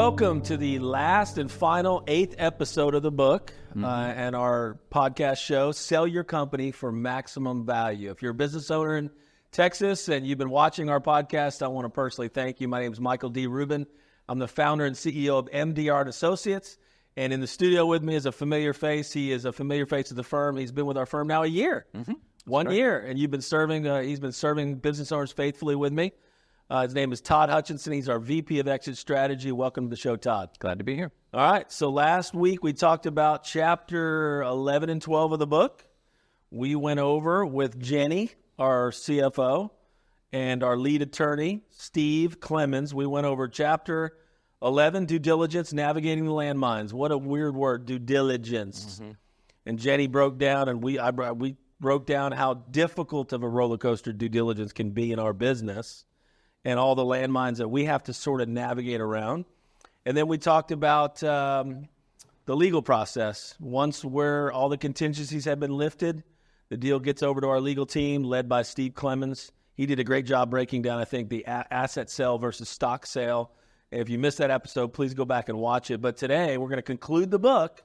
Welcome to the last and final 8th episode of the book and our podcast show, Sell Your Company for Maximum Value. If you're a business owner in Texas and you've been watching our podcast, I want to personally thank you. My name is Michael D. Rubin. I'm the founder and CEO of MDR Associates. And in the studio with me is a familiar face. He is a familiar face of the firm. He's been with our firm now a year. 1 year. And you've been serving, he's been serving business owners faithfully with me. His name is Todd Hutchinson. He's our VP of Exit Strategy. Welcome to the show, Todd. Glad to be here. All right. So last week we talked about chapter 11 and 12 of the book. We went over with Jenny, our CFO, and our lead attorney, Steve Clemens. We went over chapter 11, due diligence, navigating the landmines. What a weird word, due diligence. And Jenny broke down, and we broke down how difficult of a roller coaster due diligence can be in our business, and all the landmines that we have to sort of navigate around. And then we talked about the legal process. Once where all the contingencies have been lifted, the deal gets over to our legal team led by Steve Clemens. He did a great job breaking down, I think, the asset sale versus stock sale. And if you missed that episode, please go back and watch it. But today we're going to conclude the book.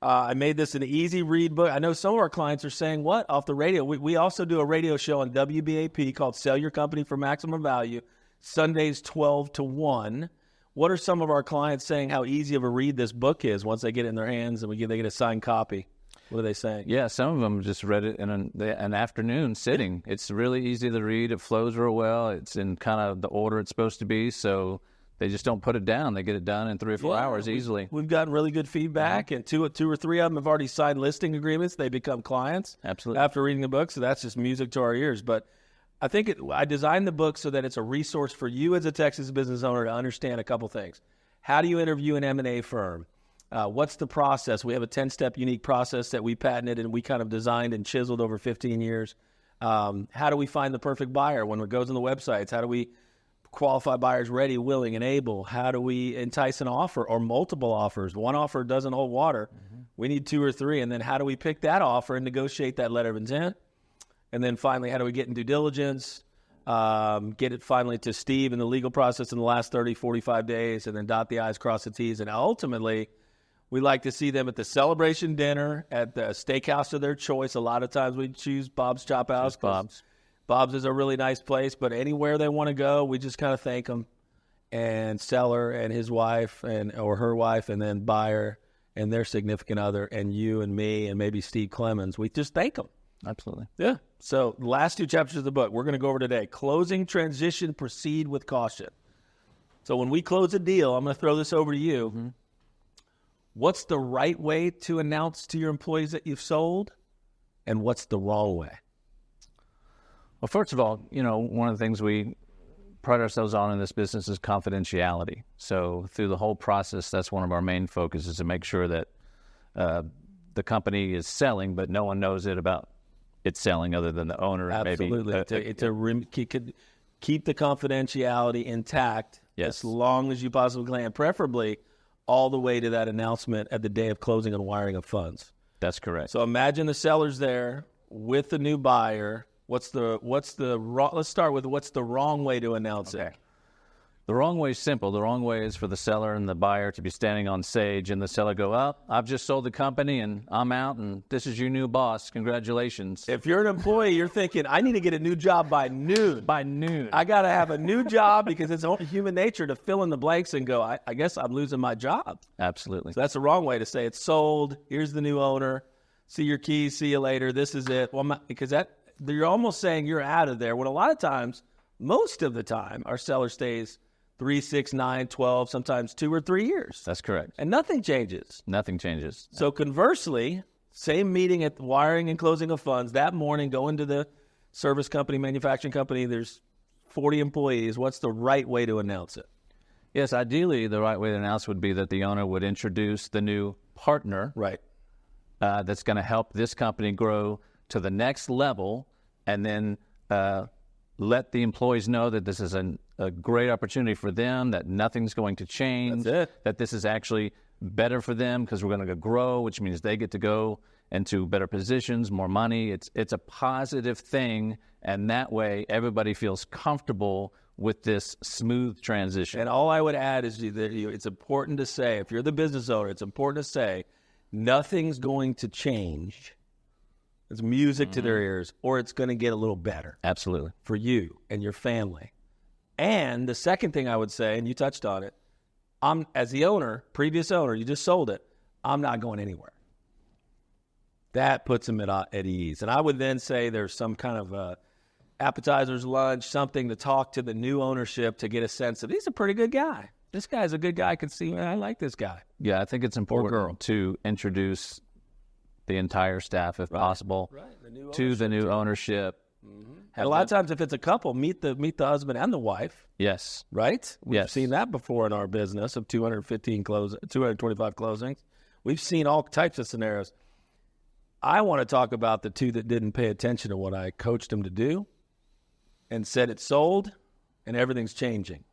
I made this an easy read book. I know some of our clients are saying, what, off the radio? We also do a radio show on WBAP called Sell Your Company for Maximum Value, Sundays 12 to 1. What are some of our clients saying how easy of a read this book is once they get it in their hands and they get a signed copy? What are they saying? Yeah, some of them just read it in an afternoon sitting. It's really easy to read. It flows real well. It's in kind of the order it's supposed to be, so they just don't put it down. They get it done in 3 or 4 hours easily. We've gotten really good feedback, and two or three of them have already signed listing agreements. They become clients after reading the book, so that's just music to our ears. But I think I designed the book so that it's a resource for you as a Texas business owner to understand a couple things. How do you interview an M&A firm? What's the process? We have a 10-step unique process that we patented and we kind of designed and chiseled over 15 years. How do we find the perfect buyer when it goes on the websites? How do we qualify buyers ready, willing, and able? How do we entice an offer or multiple offers? One offer doesn't hold water. We need 2 or 3. And then how do we pick that offer and negotiate that letter of intent? And then finally, how do we get in due diligence, get it finally to Steve in the legal process in the last 30, 45 days, and then dot the I's, cross the T's. And ultimately, we like to see them at the celebration dinner, at the steakhouse of their choice. A lot of times we choose Bob's Chop House. Bob's is a really nice place, but anywhere they want to go, we just kind of thank them. And seller and his wife or her wife, and then buyer and their significant other, and you and me and maybe Steve Clemens. We just thank them. Absolutely. Yeah. So the last 2 chapters of the book we're going to go over today. Closing, transition, proceed with caution. So when we close a deal, I'm going to throw this over to you. What's the right way to announce to your employees that you've sold? And what's the wrong way? Well, first of all, one of the things we pride ourselves on in this business is confidentiality. So through the whole process, that's one of our main focuses, to make sure that the company is selling, but no one knows about it's selling other than the owner. Absolutely. Maybe, keep the confidentiality intact as long as you possibly can, preferably all the way to that announcement at the day of closing and wiring of funds. That's correct. So imagine the seller's there with the new buyer. Let's start with what's the wrong way to announce it. The wrong way is simple. The wrong way is for the seller and the buyer to be standing on stage and the seller go, I've just sold the company and I'm out and this is your new boss. Congratulations. If you're an employee, you're thinking, I need to get a new job by noon. I got to have a new job, because it's only human nature to fill in the blanks and go, I guess I'm losing my job. Absolutely. So that's the wrong way to say it's sold. Here's the new owner. See your keys. See you later. This is it. Well, because you're almost saying you're out of there, when a lot of times, most of the time, our seller stays 3, 6, 9, 12, sometimes 2 or 3 years. That's correct. And nothing changes. Nothing changes. So conversely, same meeting at the wiring and closing of funds, that morning, go into the service company, manufacturing company, there's 40 employees. What's the right way to announce it? Yes, ideally, the right way to announce would be that the owner would introduce the new partner. Right. That's going to help this company grow to the next level, and then let the employees know that this is a great opportunity for them, that nothing's going to change, that this is actually better for them because we're going to grow, which means they get to go into better positions, more money. It's a positive thing, and that way everybody feels comfortable with this smooth transition. And all I would add is that it's important to say, if you're the business owner, it's important to say nothing's going to change. It's music to their ears, or it's going to get a little better. Absolutely. For you and your family. And the second thing I would say, and you touched on it, as the owner, previous owner, you just sold it, I'm not going anywhere. That puts them at ease. And I would then say there's some kind of appetizers, lunch, something to talk to the new ownership to get a sense of, he's a pretty good guy. This guy's a good guy. I can see, I like this guy. Yeah, I think it's important to introduce the entire staff, if possible, to the new ownership. And a lot of times, if it's a couple, meet the husband and the wife. Yes. Right? We've seen that before in our business of 225 closings. We've seen all types of scenarios. I want to talk about the two that didn't pay attention to what I coached them to do and said it's sold and everything's changing.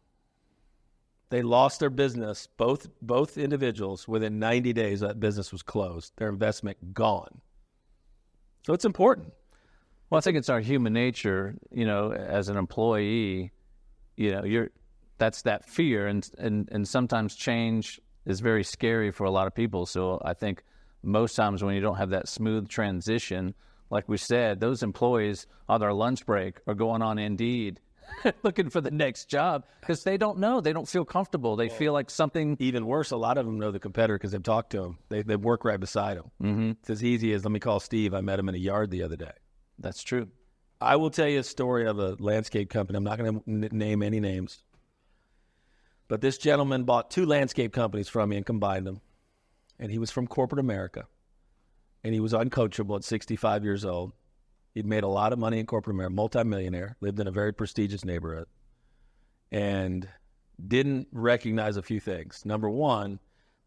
They lost their business, both individuals, within 90 days that business was closed. Their investment gone. So it's important. Well, I think it's our human nature, as an employee, that's that fear, and sometimes change is very scary for a lot of people. So I think most times when you don't have that smooth transition, like we said, those employees on their lunch break are going on Indeed looking for the next job because they don't know. They don't feel comfortable. They feel like something. Even worse, a lot of them know the competitor because they've talked to him. They work right beside him. Mm-hmm. It's as easy as, let me call Steve. I met him in a yard the other day. That's true. I will tell you a story of a landscape company. I'm not going to name any names. But this gentleman bought 2 landscape companies from me and combined them. And he was from corporate America. And he was uncoachable at 65 years old. He'd made a lot of money in corporate America, multimillionaire, lived in a very prestigious neighborhood, and didn't recognize a few things. Number one,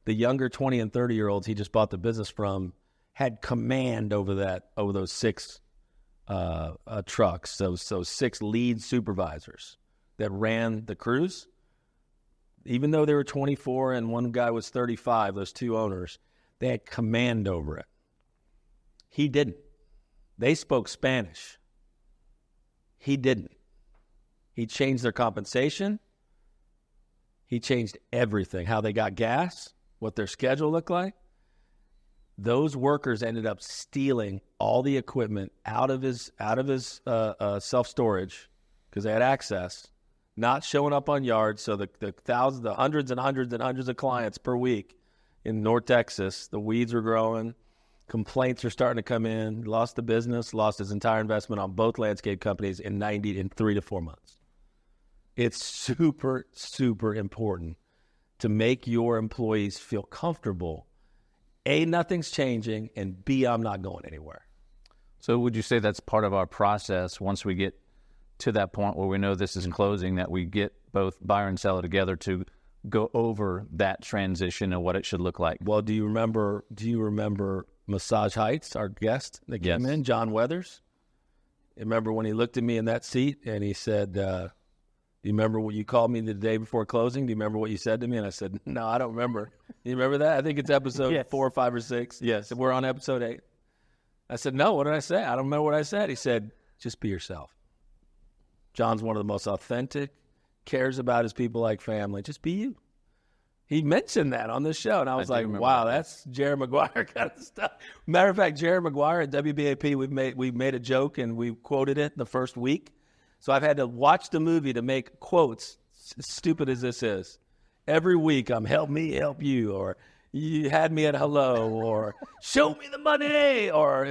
the younger 20 and 30-year-olds he just bought the business from had command over those 6 trucks, those 6 lead supervisors that ran the crews. Even though they were 24 and one guy was 35, those 2 owners, they had command over it. He didn't. They spoke Spanish. He didn't. He changed their compensation. He changed everything, how they got gas, what their schedule looked like. Those workers ended up stealing all the equipment out of his self-storage because they had access, not showing up on yards. So the hundreds and hundreds and hundreds of clients per week in North Texas, the weeds were growing. Complaints are starting to come in. Lost the business, lost his entire investment on both landscape companies in 3 to 4 months. It's super, super important to make your employees feel comfortable. A, nothing's changing, and B, I'm not going anywhere. So would you say that's part of our process once we get to that point where we know this is closing, that we get both buyer and seller together to go over that transition and what it should look like? Well, do you remember Massage Heights, our guest that came in, John Weathers? You remember when he looked at me in that seat and he said, do you remember what you called me the day before closing? Do you remember what you said to me? And I said, no, I don't remember. You remember that? I think it's episode 4 or 5 or 6. Yes. We're on episode 8. I said, no, what did I say? I don't remember what I said. He said, just be yourself. John's one of the most authentic, cares about his people like family. Just be you. He mentioned that on this show, and I was like, wow, that's Jerry Maguire kind of stuff. Matter of fact, Jerry Maguire at WBAP, we've made a joke, and we quoted it the first week. So I've had to watch the movie to make quotes, as stupid as this is. Every week I'm help me, help you, or you had me at hello, or show me the money, or,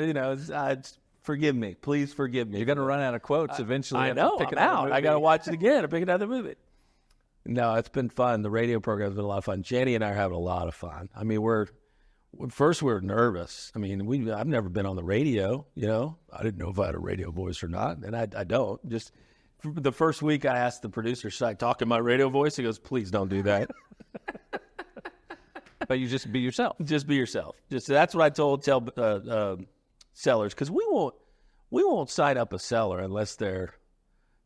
forgive me. Please forgive me. You're going to run out of quotes eventually. I know. I'm out. I got to watch it again or pick another movie. No, it's been fun. The radio program's been a lot of fun. Jenny and I are having a lot of fun. I mean, we're nervous. I mean, I've never been on the radio, I didn't know if I had a radio voice or not, and I don't. Just the first week I asked the producer, should I talk in my radio voice? He goes, please don't do that. But you just be yourself. Just be yourself. That's what I tell sellers, because we won't sign up a seller unless they're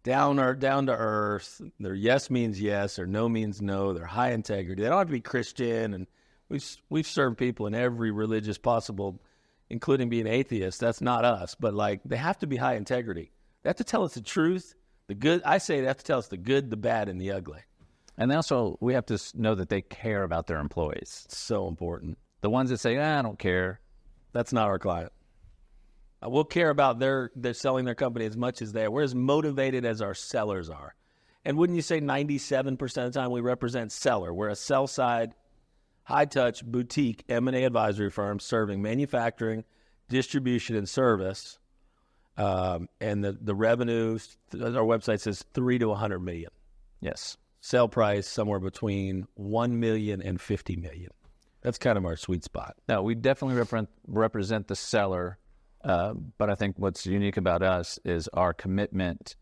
down to earth. Their yes means yes or no means no. They're high integrity. They don't have to be Christian. And we've served people in every religious possible, including being atheist. That's not us. But they have to be high integrity. They have to tell us the truth. The good, I say they have to tell us the good, the bad, and the ugly. And also, we have to know that they care about their employees. It's so important. The ones that say, I don't care. That's not our client. We'll care about their selling their company as much as they are. We're as motivated as our sellers are. And wouldn't you say 97% of the time we represent seller? We're a sell-side, high-touch, boutique M&A advisory firm serving manufacturing, distribution, and service. And the revenue, our website says 3 to 100 million. Yes. Sell price somewhere between 1 million and 50 million. That's kind of our sweet spot. No, we definitely represent the seller. But I think what's unique about us is our commitment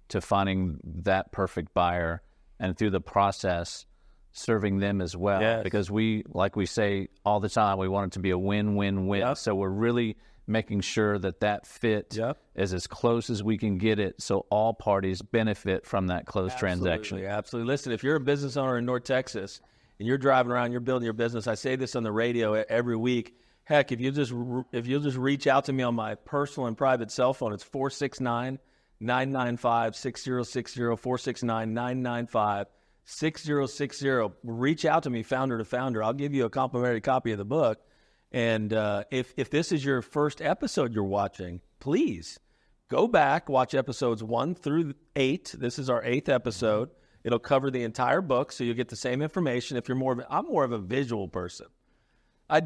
to finding that perfect buyer, and through the process, serving them as well. Yes. Because we, like we say all the time, we want it to be a win-win-win. Yep. So we're really making sure that fit is as close as we can get it, so all parties benefit from that closed transaction. Absolutely. Listen, if you're a business owner in North Texas and you're driving around, you're building your business, I say this on the radio every week. Heck, if you'll just reach out to me on my personal and private cell phone, it's 469-995-6060, 469-995-6060. Reach out to me, founder to founder. I'll give you a complimentary copy of the book. And if this is your first episode you're watching, please go back, watch episodes 1 through 8. This is our 8th episode. It'll cover the entire book, so you'll get the same information. If you're I'm more of a visual person. I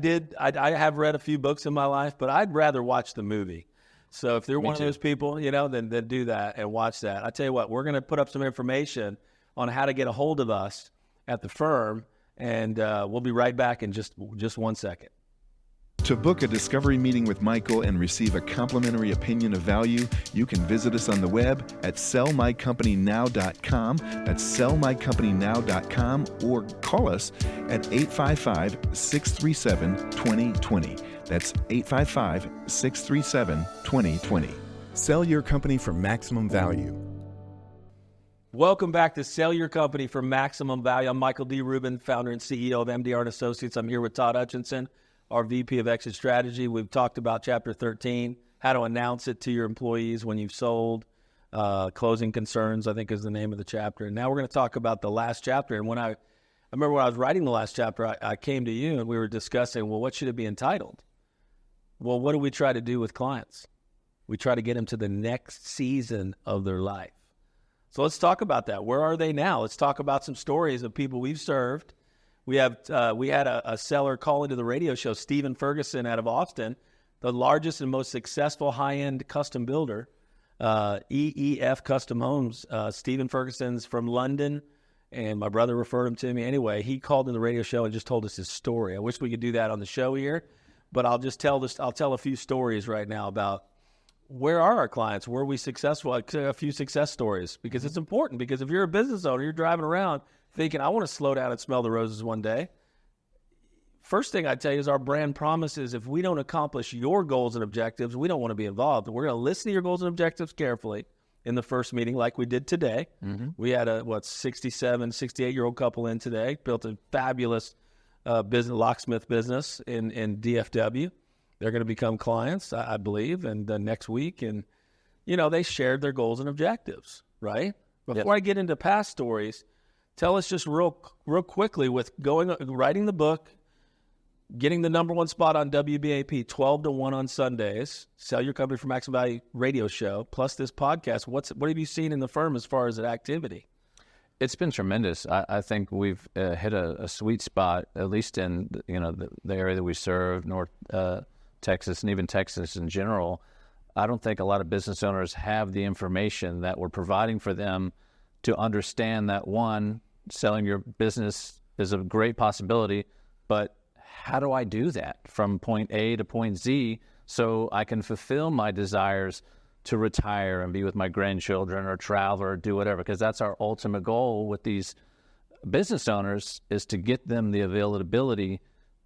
have read a few books in my life, but I'd rather watch the movie. So if they're one of those people, then do that and watch that. I tell you what, we're going to put up some information on how to get a hold of us at the firm, and we'll be right back in just 1 second. To book a discovery meeting with Michael and receive a complimentary opinion of value, you can visit us on the web at sellmycompanynow.com. That's sellmycompanynow.com, or call us at 855-637-2020. That's 855-637-2020. Sell your company for maximum value. Welcome back to Sell Your Company for Maximum Value. I'm Michael D. Rubin, founder and CEO of MDR Associates. I'm here with Todd Hutchinson, our VP of Exit Strategy. We've talked about Chapter 13, how to announce it to your employees when you've sold. Closing Concerns, I think, is the name of the chapter. And now we're going to talk about the last chapter. And I remember when I was writing the last chapter, I came to you and we were discussing, well, what should it be entitled? Well, what do we try to do with clients? We try to get them to the next season of their life. So let's talk about that. Where are they now? Let's talk about some stories of people we've served. We had a seller call into the radio show, Stephen Ferguson out of Austin, the largest and most successful high-end custom builder, EEF Custom Homes. Stephen Ferguson's from London, and my brother referred him to me. Anyway, he called in the radio show and just told us his story. I wish we could do that on the show here, but I'll tell a few stories right now about where are our clients, where are we successful, a few success stories, because it's important. Because if you're a business owner, you're driving around thinking, I want to slow down and smell the roses one day. First thing I'd tell you is our brand promises if we don't accomplish your goals and objectives, we don't want to be involved. We're going to listen to your goals and objectives carefully in the first meeting like we did today. Mm-hmm. We had a 67, 68-year-old couple in today, built a fabulous locksmith business in DFW. They're going to become clients, I believe, and next week. And, they shared their goals and objectives, right? Before I get into past stories, tell us just real quickly with writing the book, getting the #1 spot on WBAP, 12 to 1 on Sundays, Sell Your Company for Maximum Value radio show, plus this podcast. What have you seen in the firm as far as an activity? It's been tremendous. I think we've hit a sweet spot, at least in the area that we serve, North Texas, and even Texas in general. I don't think a lot of business owners have the information that we're providing for them to understand that, one, selling your business is a great possibility, but how do I do that from point A to point Z so I can fulfill my desires to retire and be with my grandchildren or travel or do whatever? Because that's our ultimate goal with these business owners, is to get them the availability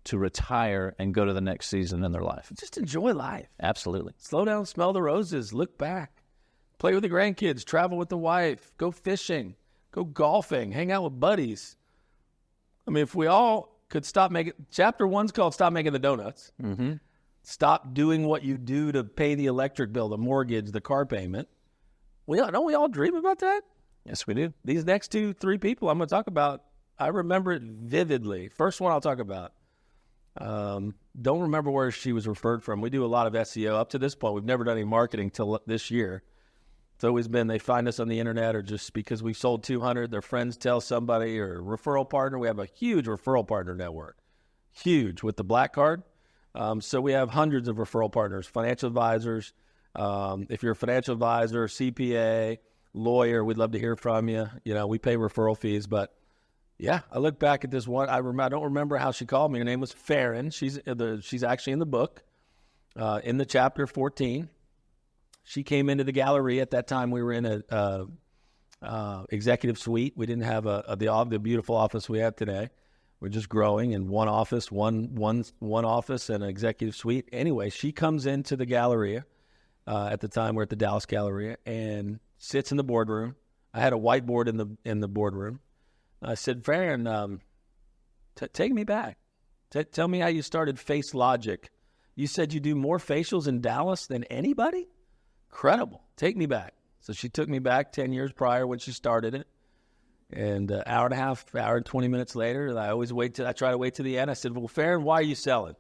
to retire and go to the next season in their life. Just enjoy life. Absolutely. Slow down, smell the roses, look back, play with the grandkids, travel with the wife, go fishing, go golfing, hang out with buddies. I mean, if we all could stop making, Chapter 1's called Stop Making the Donuts. Mm-hmm. Stop doing what you do to pay the electric bill, the mortgage, the car payment. Don't we all dream about that? Yes, we do. These next 2-3 people I'm going to talk about, I remember it vividly. First one I'll talk about. Don't remember where she was referred from. We do a lot of SEO. Up to this point, we've never done any marketing till this year. It's always been they find us on the internet or just because we sold 200, their friends tell somebody, or referral partner. We have a huge referral partner network. Huge with the Black Card. So we have hundreds of referral partners, financial advisors. If you're a financial advisor, CPA, lawyer, we'd love to hear from you. We pay referral fees, but yeah, I look back at this one. I don't remember how she called me. Her name was Farron. She's actually in the book, in the chapter 14. She came into the gallery. At that time, we were in a executive suite. We didn't have the beautiful office we have today. We're just growing in one office, one office and an executive suite. Anyway, she comes into the Galleria. At the time, we're at the Dallas Galleria, and sits in the boardroom. I had a whiteboard in the boardroom. I said, Farron, take me back. Tell me how you started Face Logic. You said you do more facials in Dallas than anybody? Incredible. Take me back. So she took me back 10 years prior when she started it. And hour and 20 minutes later, I try to wait to the end. I said, well, Farron, why are you selling?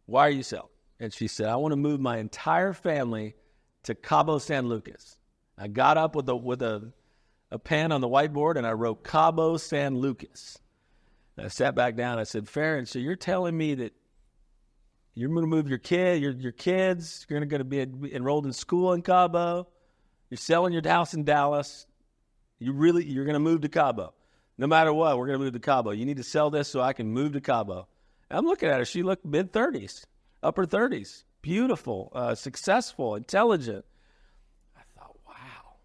Why are you selling? And she said, I want to move my entire family to Cabo San Lucas. I got up with a pen on the whiteboard, and I wrote Cabo San Lucas. And I sat back down. I said, Farron, so you're telling me that you're going to move your kids, you're going to be enrolled in school in Cabo, you're selling your house in Dallas, you're going to move to Cabo. No matter what, we're going to move to Cabo. You need to sell this so I can move to Cabo. And I'm looking at her. She looked mid-30s. Upper 30s, beautiful, successful, intelligent. I thought, wow,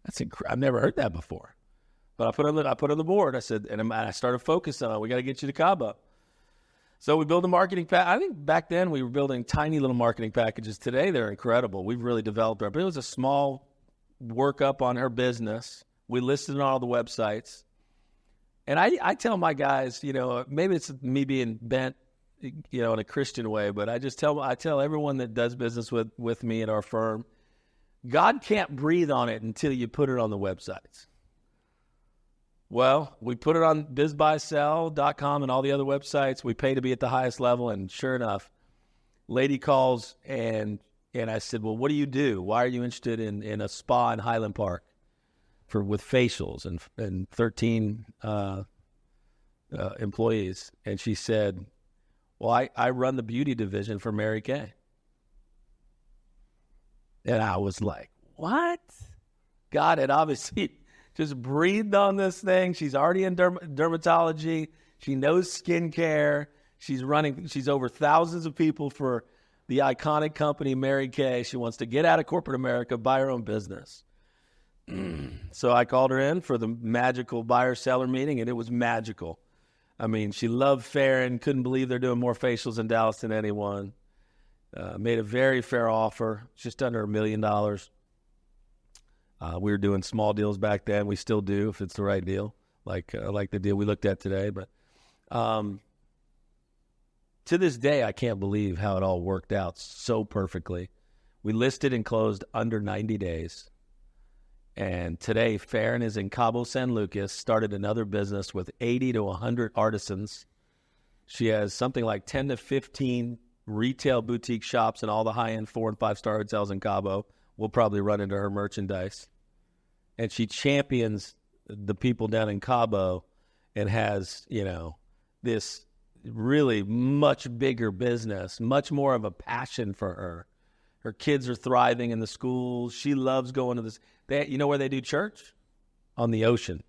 that's incredible. I've never heard that before. But I put on the board. I said, and I started focusing on, we got to get you to Cabo. So we built a marketing pack. I think back then we were building tiny little marketing packages. Today they're incredible. We've really developed but it was a small workup on her business. We listed it on all the websites. And I tell my guys, maybe it's me being bent, in a Christian way, but I tell everyone that does business with me at our firm, God can't breathe on it until you put it on the websites. Well, we put it on bizbuysell.com and all the other websites. We pay to be at the highest level, and sure enough, lady calls and I said, well, what do you do? Why are you interested in a spa in Highland Park with facials and 13 employees? And she said, well, I run the beauty division for Mary Kay. And I was like, what? God had obviously just breathed on this thing. She's already in dermatology. She knows skincare. She's over thousands of people for the iconic company Mary Kay. She wants to get out of corporate America, buy her own business. So I called her in for the magical buyer-seller meeting, and it was magical. I mean, she loved Farron, couldn't believe they're doing more facials in Dallas than anyone. Made a very fair offer, just under $1 million. We were doing small deals back then. We still do if it's the right deal, like the deal we looked at today. But to this day, I can't believe how it all worked out so perfectly. We listed and closed under 90 days. And today, Farron is in Cabo San Lucas, started another business with 80 to 100 artisans. She has something like 10 to 15 retail boutique shops and all the high-end 4- and 5-star hotels in Cabo. We'll probably run into her merchandise. And she champions the people down in Cabo and has, this really much bigger business, much more of a passion for her. Her kids are thriving in the schools. She loves going to this. You know where they do church? On the ocean.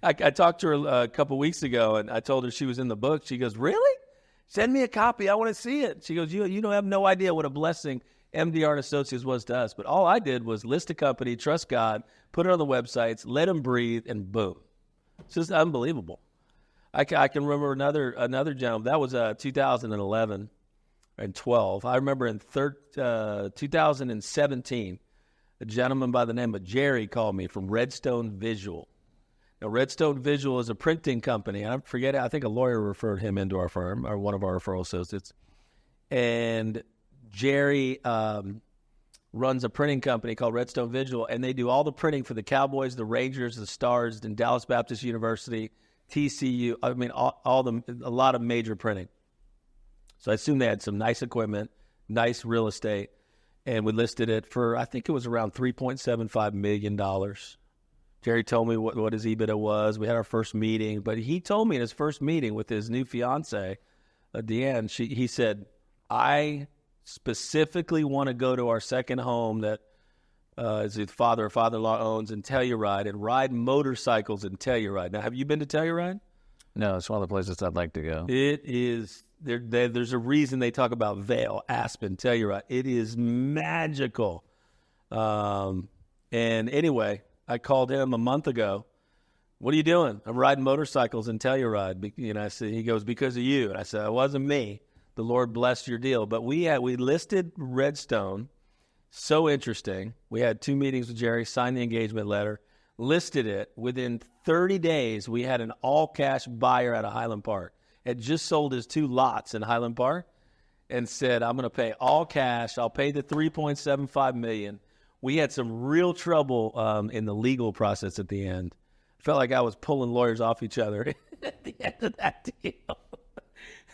I talked to her a couple weeks ago, and I told her she was in the book. She goes, really? Send me a copy. I want to see it. She goes, you don't have no idea what a blessing MDR Associates was to us. But all I did was list a company, trust God, put it on the websites, let them breathe, and boom. It's just unbelievable. I can remember another gentleman. That was 2011 and 12. I remember in 2017, a gentleman by the name of Jerry called me from Redstone Visual. Now, Redstone Visual is a printing company. I forget. I think a lawyer referred him into our firm, or one of our referral associates. And Jerry runs a printing company called Redstone Visual, and they do all the printing for the Cowboys, the Rangers, the Stars, and Dallas Baptist University, TCU. I mean, a lot of major printing. So I assume they had some nice equipment, nice real estate, and we listed it for, I think it was around $3.75 million. Jerry told me what his EBITDA was. We had our first meeting, but he told me in his first meeting with his new fiance, Deanne, he said, I specifically want to go to our second home that his father or father-in-law owns in Telluride and ride motorcycles in Telluride. Now, have you been to Telluride? No, it's one of the places I'd like to go. It is. There's a reason they talk about Vail, Aspen, Telluride. It is magical. And anyway, I called him a month ago. What are you doing? I'm riding motorcycles in Telluride. I said, he goes, because of you. And I said, it wasn't me. The Lord blessed your deal. But we listed Redstone. So interesting. We had 2 meetings with Jerry, signed the engagement letter, listed it. Within 30 days, we had an all-cash buyer out of Highland Park. Had just sold his 2 lots in Highland Park and said, I'm going to pay all cash. I'll pay the $3.75 million. We had some real trouble in the legal process at the end. Felt like I was pulling lawyers off each other at the end of that deal.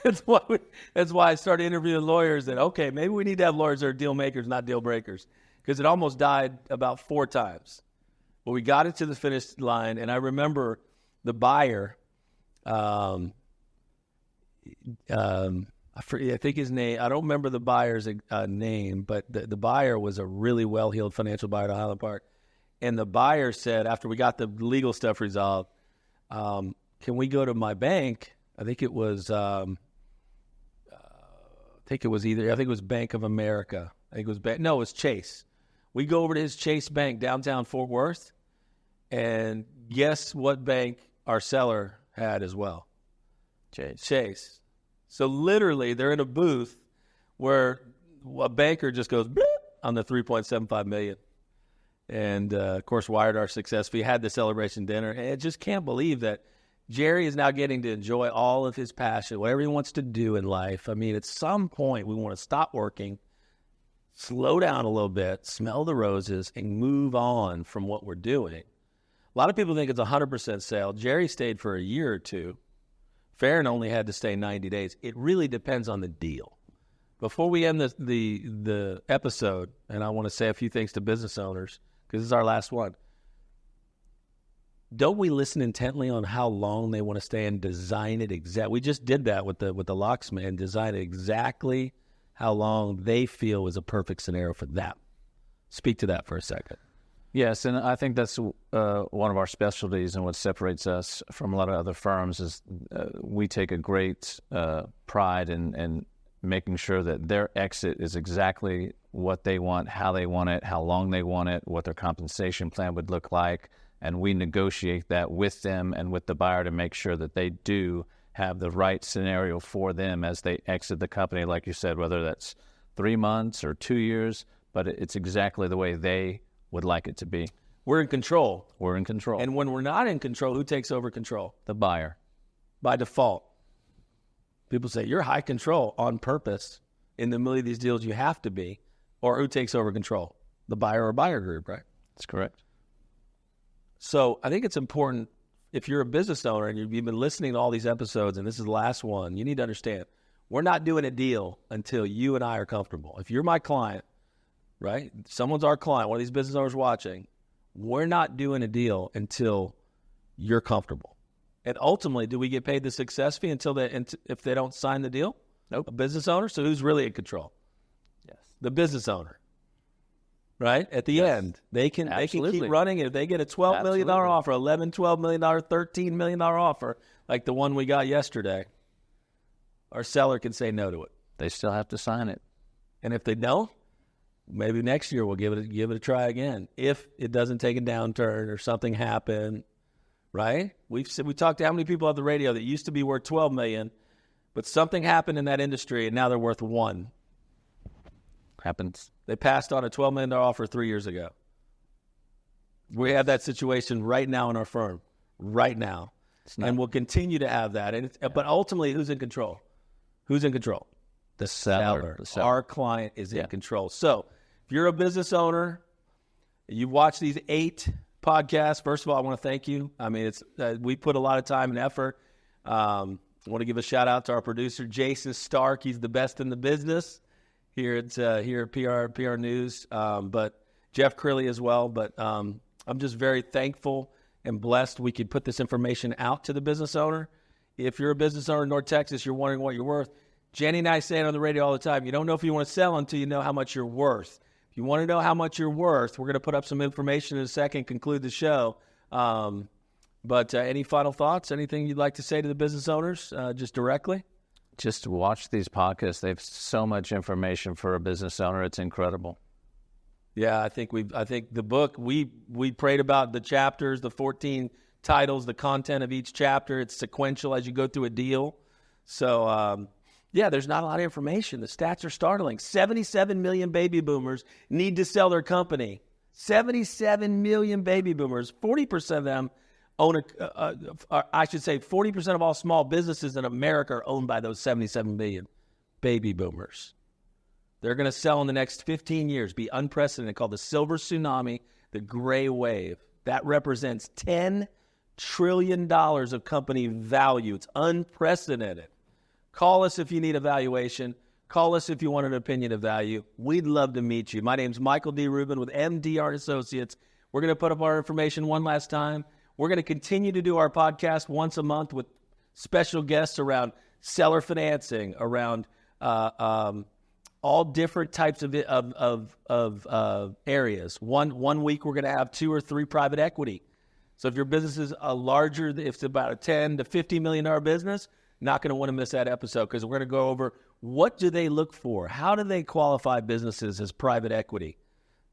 That's why I started interviewing lawyers that, okay, maybe we need to have lawyers that are deal makers, not deal breakers, because it almost died about 4 times. But we got it to the finish line, and I remember the buyer, I think his name, I don't remember the buyer's name, but the buyer was a really well-heeled financial buyer to Highland Park. And the buyer said, after we got the legal stuff resolved, can we go to my bank? I think it was Bank of America. It was Chase. We go over to his Chase Bank downtown Fort Worth, and guess what bank our seller had as well? Chase. So literally, they're in a booth where a banker just goes bloop on the $3.75 million, and of course wired our success fee. Had the celebration dinner, and I just can't believe that Jerry is now getting to enjoy all of his passion, whatever he wants to do in life. I mean, at some point, we want to stop working, slow down a little bit, smell the roses, and move on from what we're doing. A lot of people think it's 100% sale. Jerry stayed for a year or 2. Farron only had to stay 90 days. It really depends on the deal. Before we end the episode, and I want to say a few things to business owners, because this is our last one. Don't we listen intently on how long they want to stay and design it exactly? We just did that with the locksmith and designed exactly how long they feel is a perfect scenario for them. Speak to that for a second. Yes, and I think that's one of our specialties, and what separates us from a lot of other firms is we take a great pride in making sure that their exit is exactly what they want, how they want it, how long they want it, what their compensation plan would look like. And we negotiate that with them and with the buyer to make sure that they do have the right scenario for them as they exit the company, like you said, whether that's 3 months or 2 years, but it's exactly the way they would like it to be. We're in control. We're in control. And when we're not in control, who takes over control? The buyer. By default. People say, you're high control on purpose. In the middle of these deals, you have to be. Or who takes over control? The buyer or buyer group, right? That's correct. So I think it's important, if you're a business owner and you've been listening to all these episodes and this is the last one, you need to understand, we're not doing a deal until you and I are comfortable. If you're my client, right, someone's our client, one of these business owners watching, we're not doing a deal until you're comfortable. And ultimately, do we get paid the success fee if they don't sign the deal? Nope. A business owner? So who's really in control? Yes. The business owner. Right? At the end, they can keep running. If they get a $12 million offer, $12 million, $13 million offer, like the one we got yesterday, our seller can say no to it. They still have to sign it. And if they don't, maybe next year we'll give it a try again. If it doesn't take a downturn or something happen, right? We talked to how many people on the radio that used to be worth $12 million, but something happened in that industry and now they're worth $1 million. Happens. They passed on a $12 million offer 3 years ago. We have that situation right now in our firm, right now. And we'll continue to have that. But ultimately, who's in control? Who's in control? The seller. Our client is in control. So If you're a business owner, you've watched these 8 podcasts, first of all, I want to thank you. I mean, it's we put a lot of time and effort. I want to give a shout out to our producer, Jason Stark. He's the best in the business here at PR News, but Jeff Crilly as well. But I'm just very thankful and blessed we could put this information out to the business owner. If you're a business owner in North Texas, you're wondering what you're worth. Jenny and I say it on the radio all the time. You don't know if you want to sell until you know how much you're worth. If you want to know how much you're worth, we're going to put up some information in a second, conclude the show. But any final thoughts? Anything you'd like to say to the business owners, just directly? Just watch these podcasts. They have so much information for a business owner. It's incredible. Yeah, I think the book, we prayed about the chapters, the 14 titles, the content of each chapter. It's sequential as you go through a deal. So, there's not a lot of information. The stats are startling. 77 million baby boomers need to sell their company. 77 million baby boomers. 40% of them own 40% of all small businesses in America are owned by those 77 million baby boomers. They're going to sell in the next 15 years, be unprecedented, called the silver tsunami, the gray wave. That represents $10 trillion of company value. It's unprecedented. Call us if you need a valuation. Call us if you want an opinion of value. We'd love to meet you. My name's Michael D. Rubin with MDR Associates. We're going to put up our information one last time. We're going to continue to do our podcast once a month with special guests around seller financing, around all different types of areas. One week we're going to have 2 or 3 private equity. So if your business is if it's about a $10 to $50 million business, not going to want to miss that episode because we're going to go over what do they look for? How do they qualify businesses as private equity?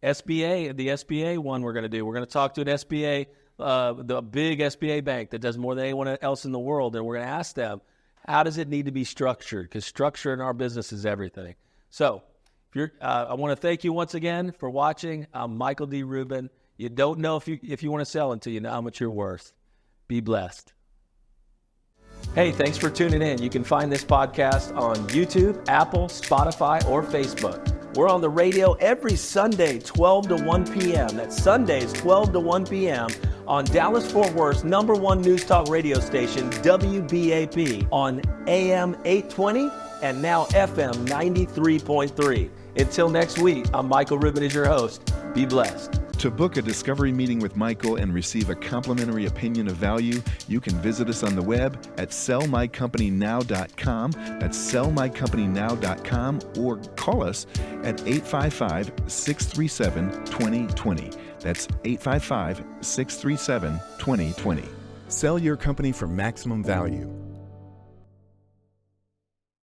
The SBA one we're going to do. We're going to talk to an SBA, the big SBA bank that does more than anyone else in the world, and we're going to ask them, how does it need to be structured? Because structure in our business is everything. So I want to thank you once again for watching. I'm Michael D. Rubin. You don't know if you want to sell until you know how much you're worth. Be blessed. Hey, thanks for tuning in. You can find this podcast on YouTube, Apple, Spotify, or Facebook. We're on the radio every Sunday, 12 to 1 p.m. That's Sundays, 12 to 1 p.m. on Dallas-Fort Worth's #1 news talk radio station, WBAP, on AM 820 and now FM 93.3. Until next week, I'm Michael Rubin as your host. Be blessed. To book a discovery meeting with Michael and receive a complimentary opinion of value, you can visit us on the web at sellmycompanynow.com. That's sellmycompanynow.com, or call us at 855-637-2020. That's 855-637-2020. Sell your company for maximum value.